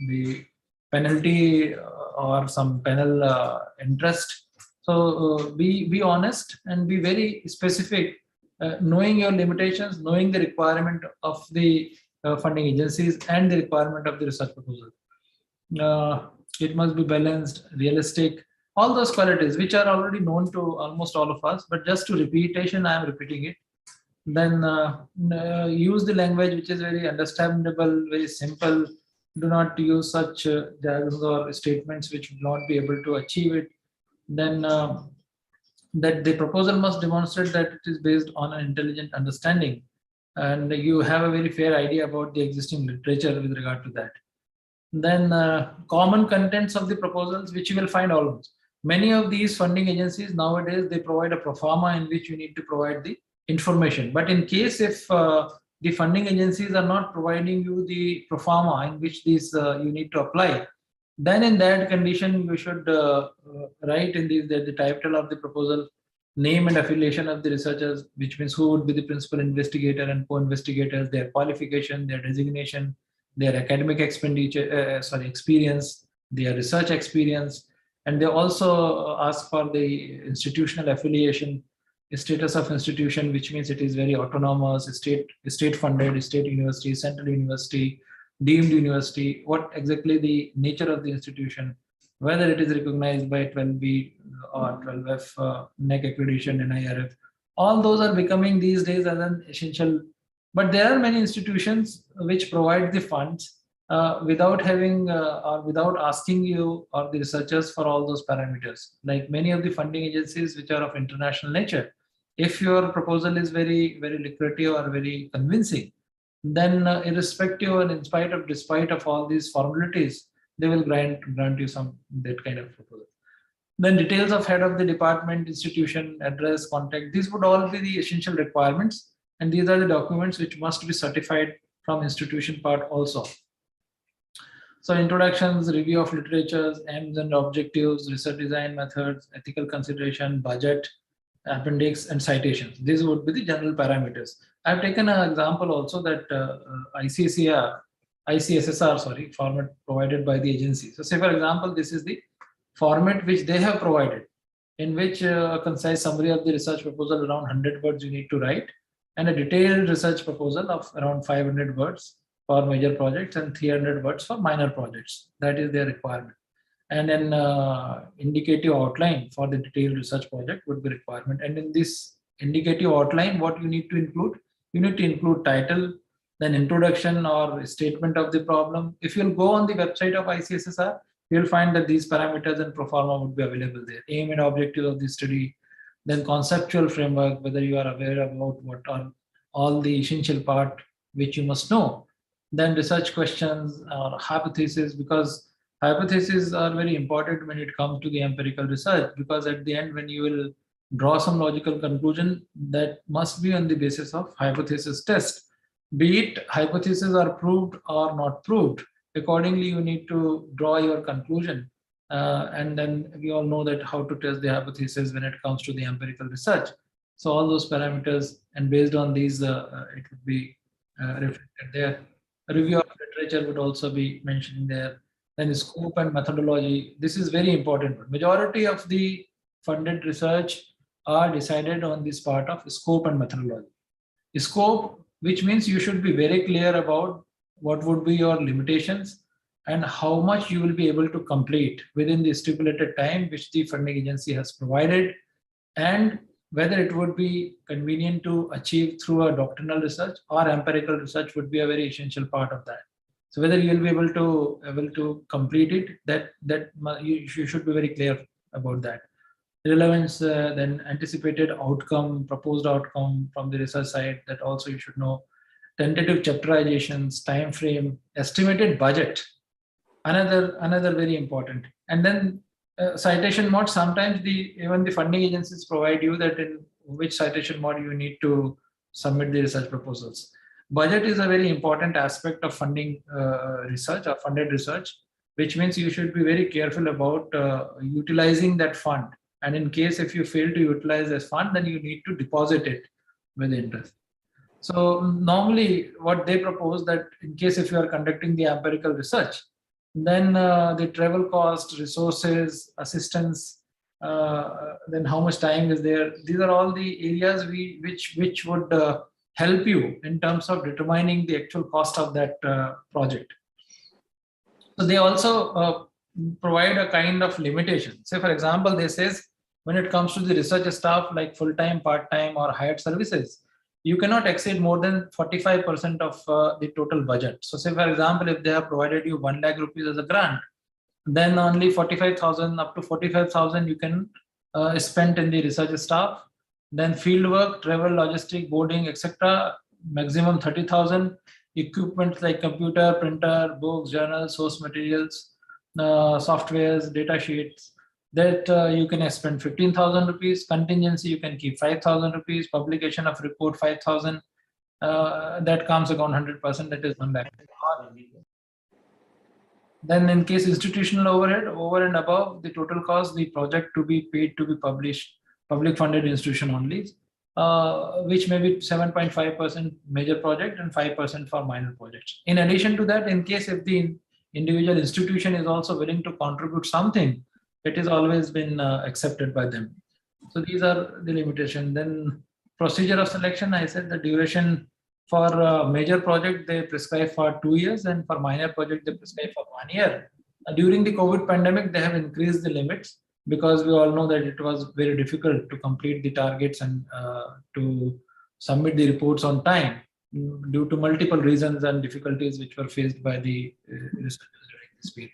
the penalty or some penal interest. So be honest and be very specific, knowing your limitations, knowing the requirement of the funding agencies and the requirement of the research proposal. It must be balanced, realistic, all those qualities which are already known to almost all of us, but just to repetition, I am repeating it. Then use the language which is very understandable, very simple. Do not use such jargons or statements which will not be able to achieve it. Then that the proposal must demonstrate that it is based on an intelligent understanding, and you have a very fair idea about the existing literature with regard to that. Then common contents of the proposals, which you will find almost. Many of these funding agencies nowadays, they provide a pro forma in which you need to provide the information. But in case if the funding agencies are not providing you the pro forma in which these you need to apply, then in that condition, you should write in the title of the proposal, name and affiliation of the researchers, which means who would be the principal investigator and co-investigators, their qualification, their designation, their academic expenditure, experience, their research experience, and they also ask for the institutional affiliation, status of institution, which means it is very autonomous, state funded, state university, central university, deemed university, what exactly the nature of the institution, whether it is recognized by 12B or 12F, NEC accreditation, NIRF. All those are becoming these days as an essential. But there are many institutions which provide the funds without having or without asking you or the researchers for all those parameters. Like many of the funding agencies which are of international nature, if your proposal is very, very lucrative or very convincing, then irrespective and despite of all these formalities, they will grant you some that kind of proposal. Then details of head of the department, institution, address, contact, these would all be the essential requirements. And these are the documents which must be certified from institution part also. So introductions, review of literatures, aims and objectives, research design methods, ethical consideration, budget, appendix, and citations. These would be the general parameters. I've taken an example also that ICSSR, format provided by the agency. So say for example, this is the format which they have provided, in which a concise summary of the research proposal around 100 words you need to write, and a detailed research proposal of around 500 words for major projects and 300 words for minor projects. That is their requirement. And then indicative outline for the detailed research project would be requirement. And in this indicative outline, what you need to include? You need to include title, then introduction or statement of the problem. If you'll go on the website of ICSSR, you'll find that these parameters and pro forma would be available there. Aim and objective of the study, then conceptual framework, whether you are aware about what are all the essential part which you must know. Then research questions or hypothesis, because hypotheses are very important when it comes to the empirical research, because at the end, when you will draw some logical conclusion, that must be on the basis of hypothesis test. Be it hypotheses are proved or not proved, accordingly you need to draw your conclusion. And then we all know that how to test the hypothesis when it comes to the empirical research. So all those parameters, and based on these, it would be reflected there. A review of literature would also be mentioned there. Then scope and methodology. This is very important. Majority of the funded research are decided on this part of scope and methodology. Scope, which means you should be very clear about what would be your limitations and how much you will be able to complete within the stipulated time which the funding agency has provided, and whether it would be convenient to achieve through a doctrinal research or empirical research would be a very essential part of that. So whether you will be able to complete it, that you should be very clear about that. Relevance, then anticipated outcome, proposed outcome from the research side, that also you should know. Tentative chapterizations, time frame, estimated budget, another very important. And then citation mode. Sometimes even the funding agencies provide you that in which citation mode you need to submit the research proposals. Budget is a very important aspect of funding research or funded research, which means you should be very careful about utilizing that fund. And in case if you fail to utilize this fund, then you need to deposit it with interest. So normally what they propose that in case if you are conducting the empirical research, Then the travel cost, resources, assistance, then how much time is there. These are all the areas which would help you in terms of determining the actual cost of that project. So they also provide a kind of limitation. Say, for example, they says when it comes to the research staff, like full-time, part-time, or hired services, you cannot exceed more than 45% of the total budget. So say, for example, if they have provided you 1 lakh rupees as a grant, then only 45,000 up to 45,000 you can spend in the research staff. Then field work, travel, logistic, boarding, etc. maximum 30,000. Equipment like computer, printer, books, journals, source materials, softwares, data sheets, that you can spend 15,000 rupees. Contingency, you can keep 5,000 rupees. Publication of report, 5,000. That comes around 100%, that is 1 lakh. Then in case institutional overhead, over and above the total cost, the project to be paid to be published, public funded institution only, which may be 7.5% major project and 5% for minor projects. In addition to that, in case if the individual institution is also willing to contribute something, it has always been accepted by them. So these are the limitations. Then procedure of selection, I said the duration for major project, they prescribe for 2 years, and for minor project, they prescribe for 1 year. During the COVID pandemic, they have increased the limits because we all know that it was very difficult to complete the targets and to submit the reports on time due to multiple reasons and difficulties which were faced by the researchers during this period.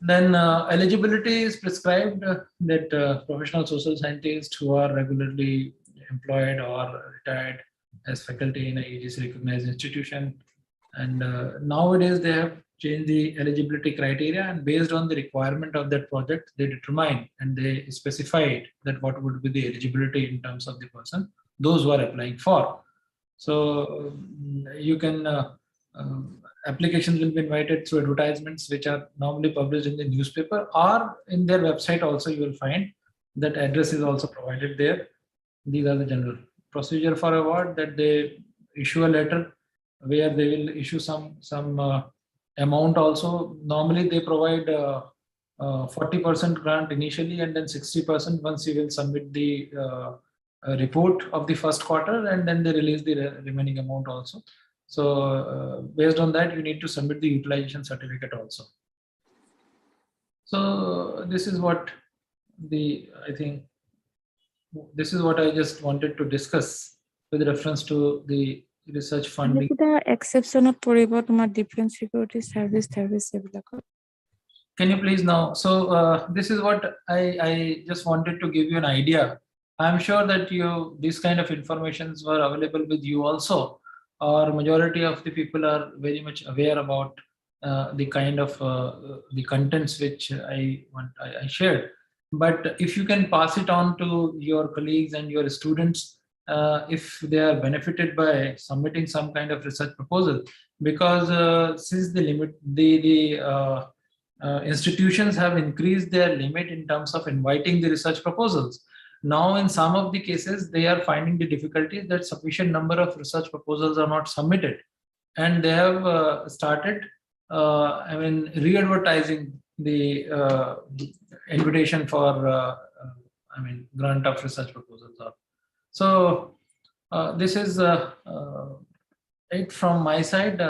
Then eligibility is prescribed that professional social scientists who are regularly employed or retired as faculty in a UGC recognized institution. And nowadays they have changed the eligibility criteria, and based on the requirement of that project, they determine and they specified that what would be the eligibility in terms of the person, those who are applying for. So you can, applications will be invited through advertisements which are normally published in the newspaper or in their website also. You will find that address is also provided there. These are the general procedure for award, that they issue a letter where they will issue some amount also. Normally they provide 40% grant initially, and then 60% once you will submit the report of the first quarter, and then they release the remaining amount also. So based on that, you need to submit the utilization certificate also. So this is what I think this is what I just wanted to discuss with reference to the research funding. Exception of defense security service. Can you please now? So this is what I just wanted to give you an idea. I'm sure that these kind of informations were available with you also, or majority of the people are very much aware about the kind of the contents which I shared. But if you can pass it on to your colleagues and your students, if they are benefited by submitting some kind of research proposal, because since the institutions have increased their limit in terms of inviting the research proposals. Now, in some of the cases, they are finding the difficulties that sufficient number of research proposals are not submitted, and they have started, re-advertising the invitation for, grant of research proposals. So this is it from my side.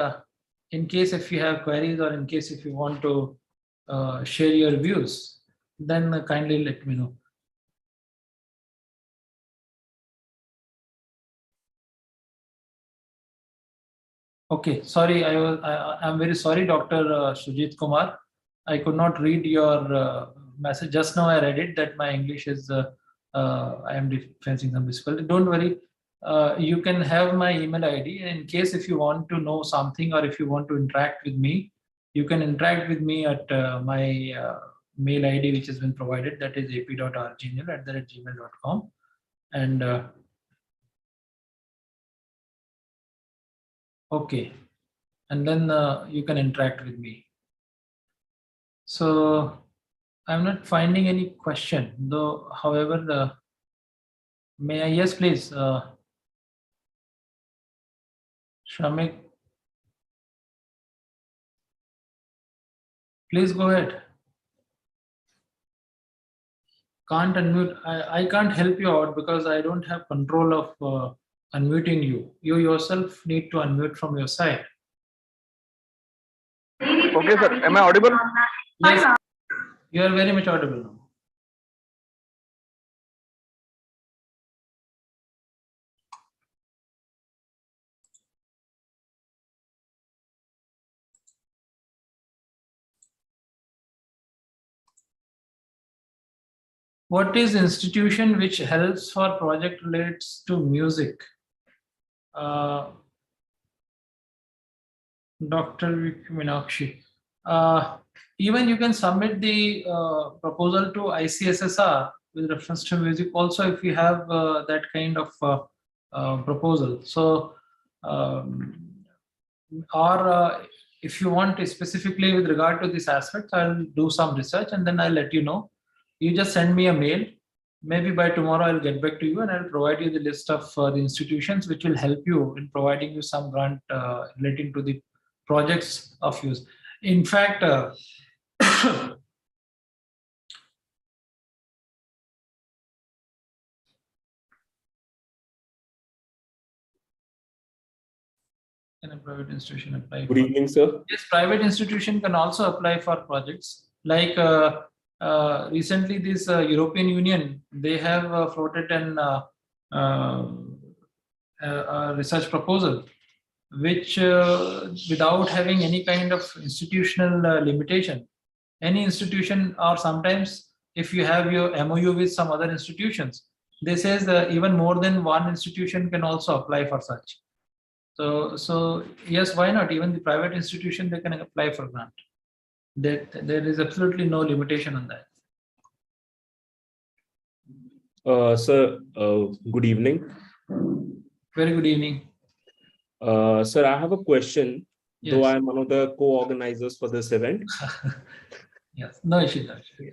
In case if you have queries, or in case if you want to share your views, then kindly let me know. Okay, sorry, I'm very sorry, Dr. Sujit Kumar. I could not read your message. Just now I read it that my English is, I am facing some difficulty. Don't worry. You can have my email ID. In case if you want to know something, or if you want to interact with me, you can interact with me at my mail ID, which has been provided. That is ap.rjinil@gmail.com. And okay, and then you can interact with me. So I'm not finding any question though. However, may I? Yes, please. Shramik. Please go ahead. Can't unmute. I can't help you out because I don't have control of unmuting you. You yourself need to unmute from your side. Okay, sir. Am I audible? Yes, you are very much audible now. What is institution which helps for project relates to music? Dr. Vicky Meenakshi. Even you can submit the proposal to ICSSR with reference to music also if you have that kind of proposal. So, if you want specifically with regard to this aspect, I'll do some research and then I'll let you know. You just send me a mail. Maybe by tomorrow I'll get back to you and I'll provide you the list of the institutions which will help you in providing you some grant relating to the projects of use. In fact, can a private institution apply? Good evening, sir. Yes, private institution can also apply for projects. Like recently, this European Union, they have floated a research proposal, which without having any kind of institutional limitation, any institution, or sometimes if you have your MOU with some other institutions, they says even more than one institution can also apply for such. So yes, why not? Even the private institution, they can apply for grant. There is absolutely no limitation on that. Sir, good evening. Very good evening. Sir, I have a question, Yes. though I'm one of the co-organizers for this event. Yes, no issue. No issue.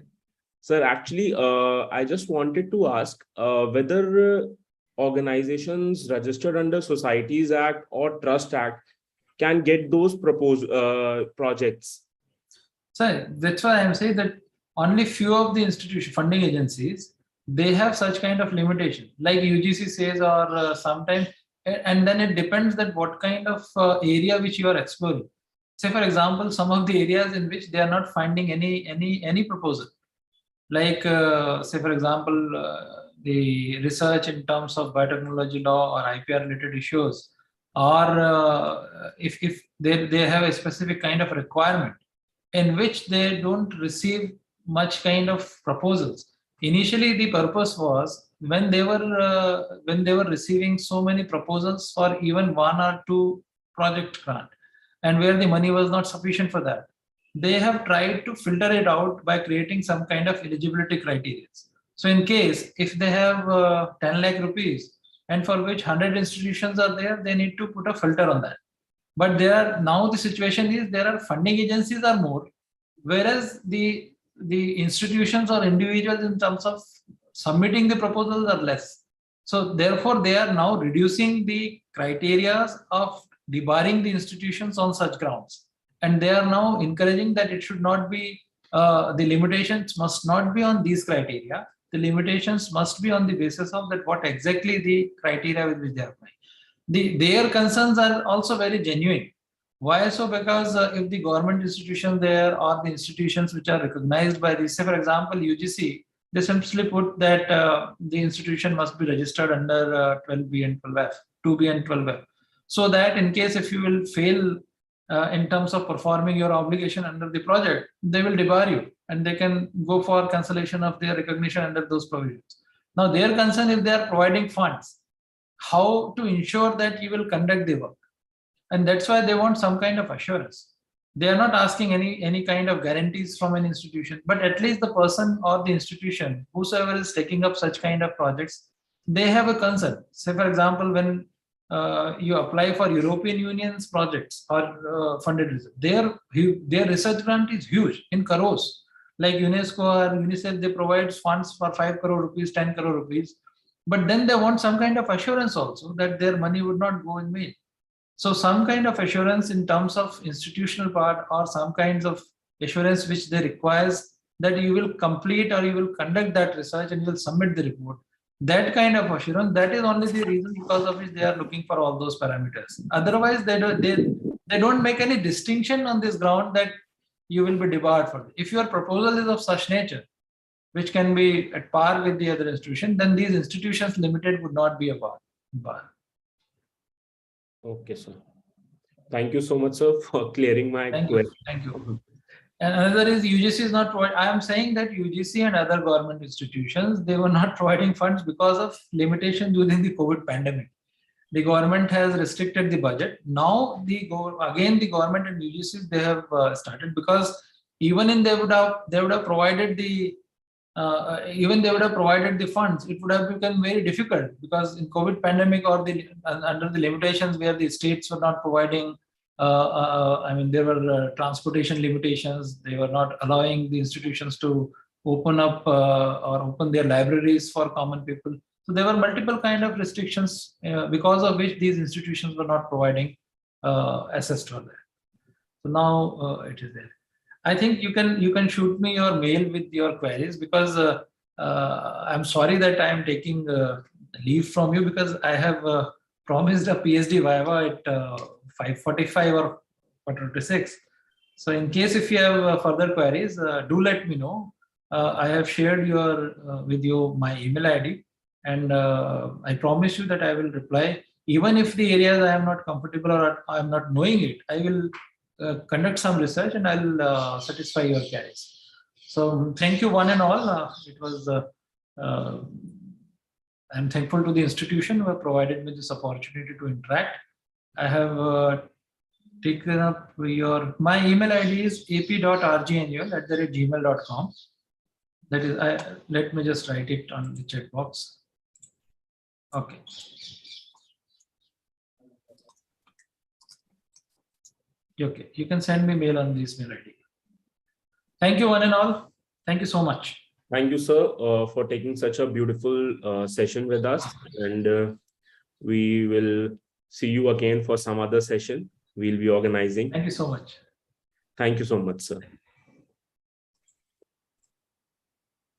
Sir, actually, I just wanted to ask whether organizations registered under Societies Act or Trust Act can get those proposed projects. So that's why I'm saying that only few of the institution funding agencies, they have such kind of limitation, like UGC says, or sometimes, and then it depends that what kind of area which you are exploring. Say for example, some of the areas in which they are not finding any proposal, like say for example, the research in terms of biotechnology law or IPR related issues, or if they have a specific kind of requirement in which they don't receive much kind of proposals. Initially, the purpose was when they were receiving so many proposals for even one or two project grant, and where the money was not sufficient for that, they have tried to filter it out by creating some kind of eligibility criteria. So in case if they have 10 lakh rupees and for which 100 institutions are there, they need to put a filter on that. But now the situation is there are funding agencies are more, whereas the institutions or individuals in terms of submitting the proposals are less. So therefore, they are now reducing the criteria of debarring the institutions on such grounds. And they are now encouraging that it should not be, the limitations must not be on these criteria. The limitations must be on the basis of that what exactly the criteria with which they are applying. Their concerns are also very genuine. Why so? Because if the government institution there or the institutions which are recognized by the, say for example, UGC, they simply put that the institution must be registered under 12B and 12F, 2B and 12F. So that in case if you will fail in terms of performing your obligation under the project, they will debar you and they can go for cancellation of their recognition under those provisions. Now their concern, if they are providing funds, how to ensure that you will conduct the work. And that's why they want some kind of assurance. They are not asking any kind of guarantees from an institution, but at least the person or the institution, whosoever is taking up such kind of projects, they have a concern. Say for example, when you apply for European Union's projects or funded research, their research grant is huge in crores. Like UNESCO or UNICEF, they provide funds for 5 crore rupees, 10 crore rupees, but then they want some kind of assurance also that their money would not go in vain. So some kind of assurance in terms of institutional part or some kinds of assurance which they requires that you will complete or you will conduct that research and you will submit the report. That kind of assurance, that is only the reason because of which they are looking for all those parameters. Otherwise, they don't make any distinction on this ground that you will be debarred for it. If your proposal is of such nature, which can be at par with the other institution, then these institutions limited would not be a bar. Okay, sir. Thank you so much, sir, for clearing my Thank you. question. Thank you. And another is UGC is not providing. I am saying that UGC and other government institutions, they were not providing funds because of limitations within the COVID pandemic. The government has restricted the budget. Now the government and UGCs, they have started, because even in they would have provided the funds, it would have become very difficult, because in COVID pandemic or under the limitations where the states were not providing. There were transportation limitations. They were not allowing the institutions to open up or open their libraries for common people. So there were multiple kind of restrictions because of which these institutions were not providing access to that. So now it is there. I think you can shoot me your mail with your queries, because I'm sorry that I am taking leave from you, because I have promised a PhD Viva at 5:45 or 4:26. So in case if you have further queries, do let me know. I have shared with you my email ID, and I promise you that I will reply. Even if the areas I am not comfortable or I am not knowing it, I will conduct some research and I will satisfy your queries. So thank you one and all. It was. I'm thankful to the institution who have provided me this opportunity to interact. I have taken up my email ID is ap.rgannual@gmail.com. That is, let me just write it on the chat box. Okay. Okay, you can send me mail on this mail ID. Thank you one and all. Thank you so much. Thank you, sir, for taking such a beautiful session with us. And we will see you again for some other session we'll be organizing. Thank you so much. Thank you so much, sir.